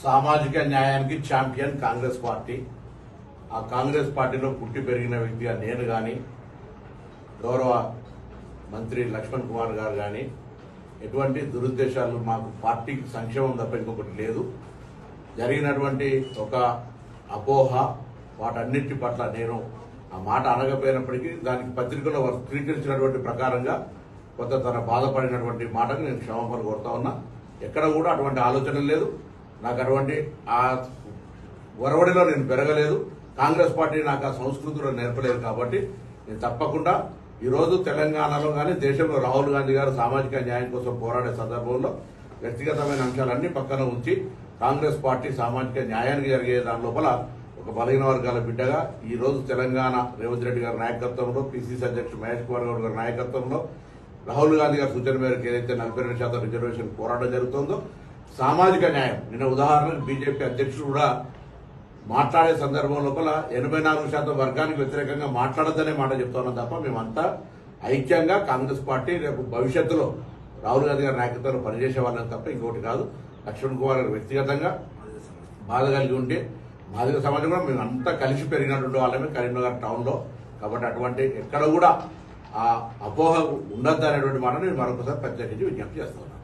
సామాజిక న్యాయానికి champion Congress party. ఆ కాంగ్రెస్ పార్టీలో పుట్టి పెరిగిన వ్యక్తిగా నేను కానీ, గౌరవ మంత్రి లక్ష్మణ్ కుమార్ గారు కానీ ఎటువంటి దురుద్దేశాలు, మాకు పార్టీకి సంక్షేమం తప్ప ఇంకొకటి లేదు. జరిగినటువంటి ఒక అపోహ, వాటన్నిటి పట్ల నేను ఆ మాట అనకపోయినప్పటికీ దానికి పత్రికలో స్వీకరించినటువంటి ప్రకారంగా కొంత తన బాధపడినటువంటి మాటకు నేను క్షమాపణ కోరుతా ఉన్నా. ఎక్కడ కూడా అటువంటి ఆలోచన లేదు. నాకు అటువంటి ఆ ఒరవడిలో నేను పెరగలేదు. కాంగ్రెస్ పార్టీ నాకు ఆ సంస్కృతిలో నేర్పలేదు. కాబట్టి నేను తప్పకుండా ఈరోజు తెలంగాణలో కానీ దేశంలో రాహుల్ గాంధీ గారు సామాజిక న్యాయం కోసం పోరాడే సందర్భంలో వ్యక్తిగతమైన అంశాలన్నీ పక్కన ఉంచి కాంగ్రెస్ పార్టీ సామాజిక న్యాయానికి జరిగే దాని లోపల ఒక బలహీన వర్గాల బిడ్డగా ఈ రోజు తెలంగాణ రేవంత్ రెడ్డి గారి నాయకత్వంలో, పిసిసి అధ్యక్షుడు మహేష్ కుమార్ గౌడ్ గారి నాయకత్వంలో, రాహుల్ గాంధీ గారి సూచన మేరకు ఏదైతే 42% రిజర్వేషన్ పోరాటం జరుగుతుందో సామాజిక న్యాయం, నిన్న ఉదాహరణకు బీజేపీ అధ్యక్షుడు కూడా మాట్లాడే సందర్భం లోపల 84% వర్గానికి వ్యతిరేకంగా మాట్లాడద్దనే మాట చెప్తున్నాం తప్ప మేమంతా ఐక్యంగా కాంగ్రెస్ పార్టీ రేపు భవిష్యత్తులో రాహుల్ గాంధీ గారి నాయకత్వంలో పనిచేసే వాళ్ళని తప్ప ఇంకోటి కాదు. లక్ష్మణ్ కుమార్ గారు వ్యక్తిగతంగా బాధ కలిగి ఉంటే మాదిగ సమాజం కూడా మేము అంతా కలిసి పెరిగినటువంటి వాళ్ళమే కరీంనగర్ టౌన్లో. కాబట్టి అటువంటి ఎక్కడ కూడా ఆ అపోహ ఉండద్దు అనేటువంటి మాట నేను మరొకసారి ప్రత్యేకించి విజ్ఞప్తి చేస్తున్నాను.